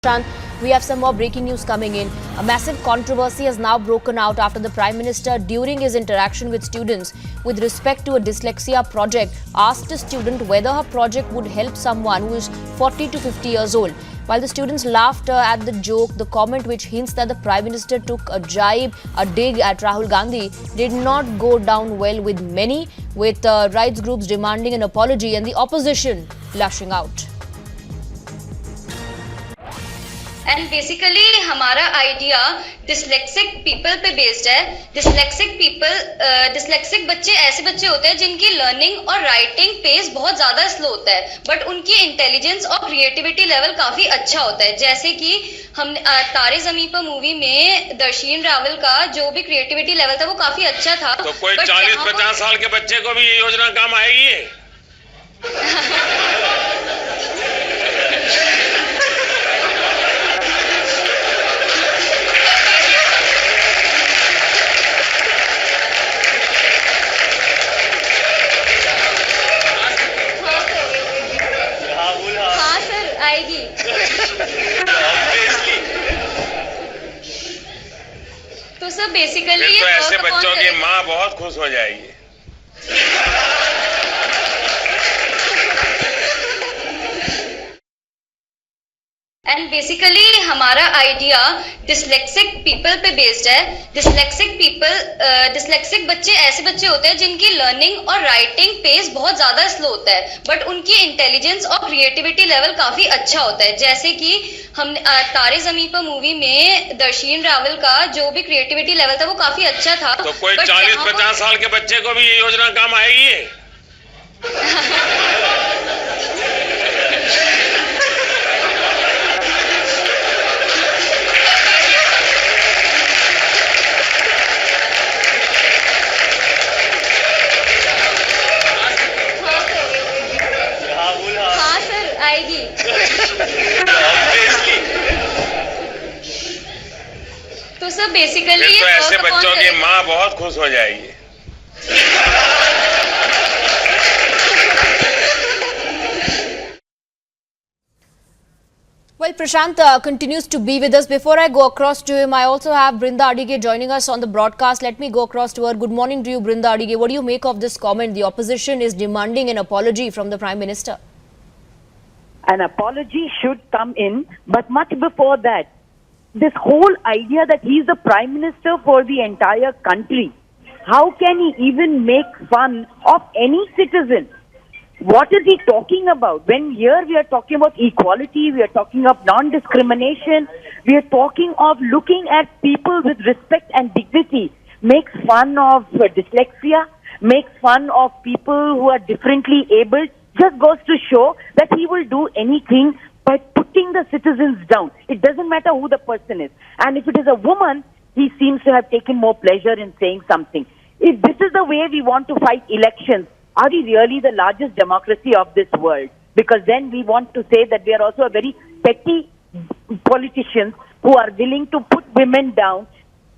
Prashant, we have some more breaking news coming in. A massive controversy has now broken out after the Prime Minister, during his interaction with students with respect to a dyslexia project, asked a student whether her project would help someone who is 40 to 50 years old. While the students laughed at the joke, the comment, which hints that the Prime Minister took a jibe, a dig at Rahul Gandhi, did not go down well with many, with rights groups demanding an apology and the opposition lashing out. And basically हमारा idea dyslexic people पे based है। Dyslexic बच्चे ऐसे बच्चे होते हैं जिनकी learning और राइटिंग पेस बहुत ज्यादा स्लो होता है, बट उनकी इंटेलिजेंस और क्रिएटिविटी लेवल काफी अच्छा होता है। जैसे कि हम तारे जमीन पर मूवी में दर्शीन रावल का जो भी क्रिएटिविटी लेवल था वो काफी अच्छा था। तो कोई 40-50 साल के बच्चे को भी ये योजना काम आएगी? आएगी। तो सर बेसिकली तो ऐसे बच्चों की माँ बहुत खुश हो जाएगी। एंड बेसिकली हमारा आइडिया डिसलेक्सिक पीपल पे बेस्ड है। डिसलेक्सिक बच्चे ऐसे बच्चे होते हैं जिनकी लर्निंग और राइटिंग पेस बहुत ज्यादा स्लो होता है, बट उनकी इंटेलिजेंस और क्रिएटिविटी लेवल काफी अच्छा होता है। जैसे कि हम तारे जमीन पर मूवी में दर्शीन रावल का जो भी क्रिएटिविटी लेवल था वो काफी अच्छा था। तो कोई 40-50 साल के बच्चे को भी ये योजना काम आएगी? आएगी। तो सर बेसिकली तो ऐसे बच्चों की माँ बहुत खुश हो जाएगी। Well, Prashant continues to be with us. Before I go across to him, I also have Brinda Adige joining us on the broadcast. Let me go across to her. Good morning to you, Brinda Adige. What do you make of this comment? The opposition is demanding an apology from the Prime Minister. An apology should come in, but much before that, this whole idea that he's the Prime Minister for the entire country, how can he even make fun of any citizen? What is he talking about? When here we are talking about equality, we are talking of non-discrimination, we are talking of looking at people with respect and dignity, makes fun of dyslexia, makes fun of people who are differently abled, just goes to show that he will do anything by putting the citizens down. It doesn't matter who the person is. And if it is a woman, he seems to have taken more pleasure in saying something. If this is the way we want to fight elections, are we really the largest democracy of this world? Because then we want to say that we are also a very petty politicians who are willing to put women down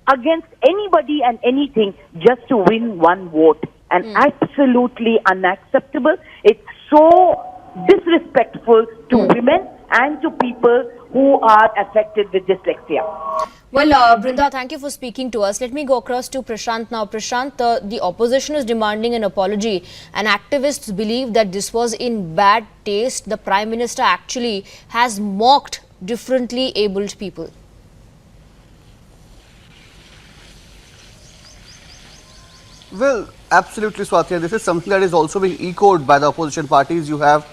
against anybody and anything just to win one vote. And absolutely unacceptable. It's so disrespectful to women and to people who are affected with dyslexia. Well, Brinda, thank you for speaking to us. Let me go across to Prashant now. Prashant, the opposition is demanding an apology, and activists believe that this was in bad taste. The Prime Minister actually has mocked differently abled people. Well, absolutely, Swati. This is something that is also being echoed by the opposition parties. You have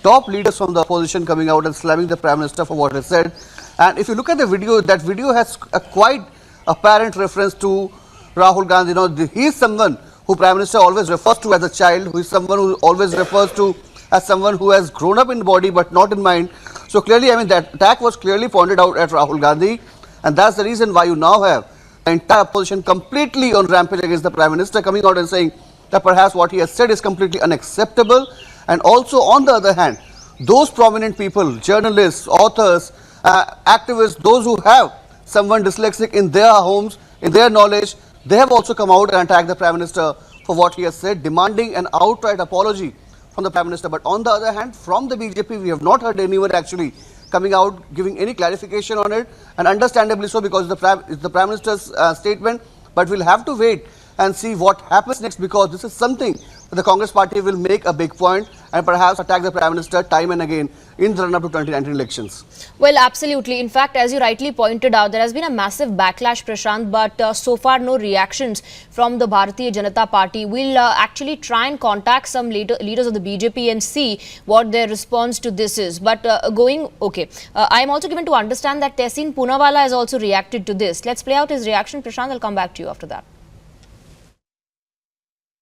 top leaders from the opposition coming out and slamming the Prime Minister for what he said. And if you look at the video, that video has a quite apparent reference to Rahul Gandhi. You know, he is someone who Prime Minister always refers to as a child, who is someone who always refers to as someone who has grown up in body but not in mind. So clearly, I mean, that attack was clearly pointed out at Rahul Gandhi, and that's the reason why you now have the entire opposition completely on rampage against the Prime Minister, coming out and saying that perhaps what he has said is completely unacceptable. And also, on the other hand, those prominent people, journalists, authors, activists, those who have someone dyslexic in their homes, in their knowledge, they have also come out and attacked the Prime Minister for what he has said, demanding an outright apology from the Prime Minister. But on the other hand, from the BJP, we have not heard anyone actually coming out, giving any clarification on it, and understandably so because it's the Prime Minister's statement. But we'll have to wait and see what happens next, because this is something that the Congress party will make a big point and perhaps attack the Prime Minister time and again in the run-up to 2019 elections. Well, absolutely. In fact, as you rightly pointed out, there has been a massive backlash, Prashant, but so far no reactions from the Bharatiya Janata Party. We'll actually try and contact some leaders of the BJP and see what their response to this is. But I am also given to understand that Tehseen Poonawalla has also reacted to this. Let's play out his reaction. Prashant, I'll come back to you after that.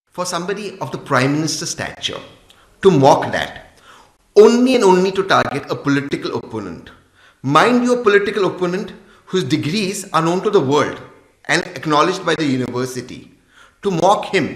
For somebody of the Prime Minister's stature to mock that, only and only to target a political opponent. Mind you, a political opponent whose degrees are known to the world and acknowledged by the university. To mock him,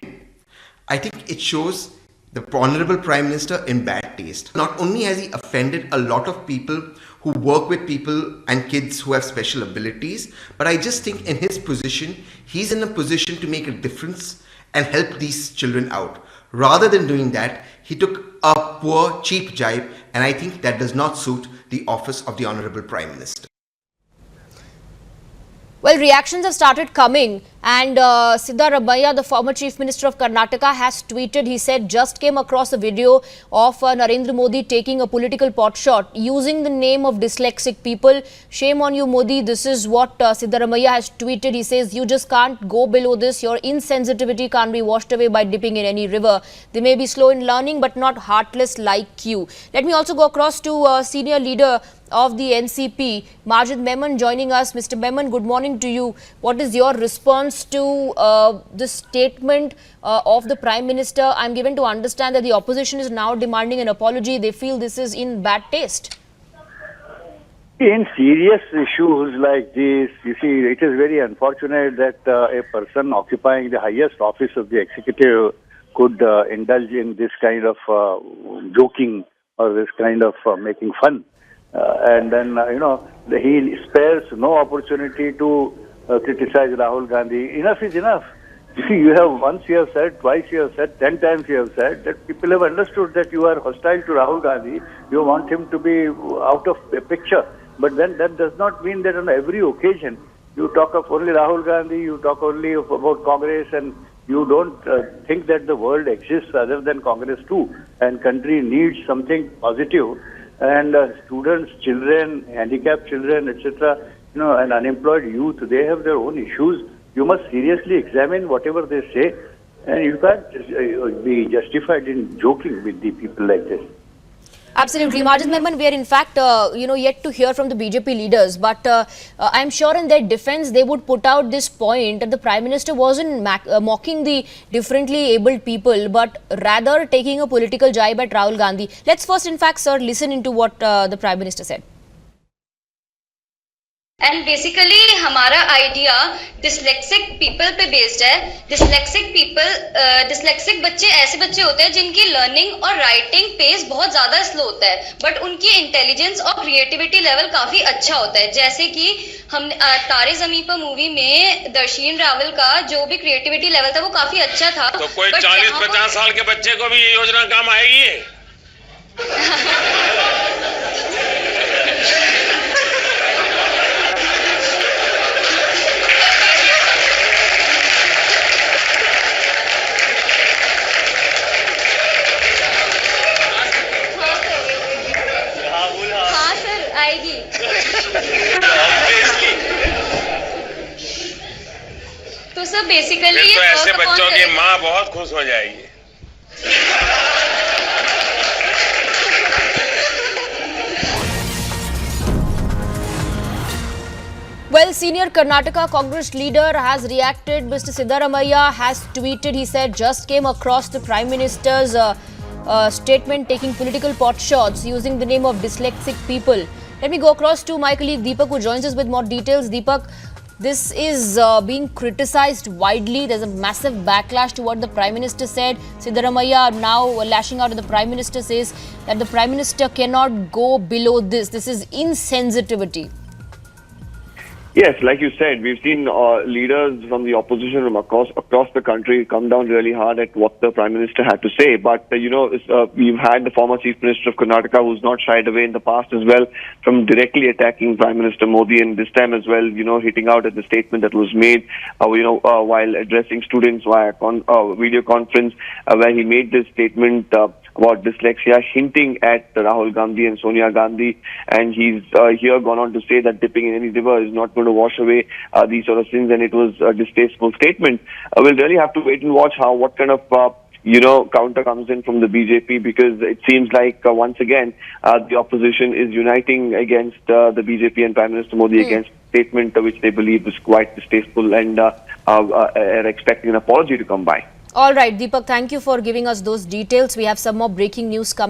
I think it shows the Honorable Prime Minister in bad taste. Not only has he offended a lot of people who work with people and kids who have special abilities, but I just think in his position, he's in a position to make a difference and help these children out. Rather than doing that, he took a poor, cheap jibe, and I think that does not suit the office of the Honorable Prime Minister. Well, reactions have started coming, and Siddaramaiah, the former Chief Minister of Karnataka, has tweeted. He said, just came across a video of Narendra Modi taking a political potshot using the name of dyslexic people. Shame on you, Modi. This is what Siddaramaiah has tweeted. He says, you just can't go below this. Your insensitivity can't be washed away by dipping in any river. They may be slow in learning, but not heartless like you. Let me also go across to senior leader of the NCP, Majid Memon, joining us. Mr. Memon, good morning to you. What is your response to the statement of the Prime Minister? I'm given to understand that the opposition is now demanding an apology. They feel this is in bad taste. In serious issues like this, you see, it is very unfortunate that a person occupying the highest office of the executive could indulge in this kind of joking or this kind of making fun. And then, he spares no opportunity to criticize Rahul Gandhi. Enough is enough. You see, once you have said, twice you have said, 10 times you have said that people have understood that you are hostile to Rahul Gandhi. You want him to be out of the picture. But then that does not mean that on every occasion you talk of only Rahul Gandhi, you talk only about Congress, and you don't think that the world exists other than Congress too. And country needs something positive. And students, children, handicapped children, etc., and unemployed youth, they have their own issues. You must seriously examine whatever they say, and you can't be justified in joking with the people like this. Absolutely. Majid Memon, we are in fact, yet to hear from the BJP leaders, but I'm sure in their defense they would put out this point that the Prime Minister wasn't mocking the differently abled people, but rather taking a political jibe at Rahul Gandhi. Let's first, in fact, sir, listen into what the Prime Minister said. And basically हमारा idea dyslexic people पे based है. Dyslexic बच्चे ऐसे बच्चे होते हैं जिनकी learning और राइटिंग पेस बहुत ज्यादा स्लो होता है, बट उनकी इंटेलिजेंस और क्रिएटिविटी लेवल काफी अच्छा होता है. जैसे कि हम तारे जमीन पर मूवी में दर्शीन रावल का जो भी क्रिएटिविटी लेवल था वो काफी अच्छा था. तो कोई 40-50 साल के बच्चे को भी ये योजना काम आएगी. तो सब बेसिकली तो ऐसे बच्चों की माँ बहुत खुश हो जाएगी. Well, senior Karnataka Congress leader has reacted. Mr. Siddaramaiah has tweeted. He said, just came across the Prime Minister's statement taking political pot shots using the name of dyslexic people. Let me go across to my colleague Deepak, who joins us with more details. Deepak, this is being criticized widely. There's a massive backlash to what the Prime Minister said. Siddaramaiah now lashing out at the Prime Minister, says that the Prime Minister cannot go below this. This is insensitivity. Yes, like you said, we've seen leaders from the opposition from across the country come down really hard at what the Prime Minister had to say. But, we've had the former Chief Minister of Karnataka who's not shied away in the past as well from directly attacking Prime Minister Modi, and this time as well, hitting out at the statement that was made, while addressing students via video conference, where he made this statement about dyslexia, hinting at Rahul Gandhi and Sonia Gandhi, and he's here gone on to say that dipping in any river is not going to wash away these sort of sins, and it was a distasteful statement. We'll really have to wait and watch what kind of counter comes in from the BJP, because it seems like once again the opposition is uniting against the BJP and Prime Minister Modi against a statement which they believe is quite distasteful, and are expecting an apology to come by. All right, Deepak, thank you for giving us those details. We have some more breaking news coming.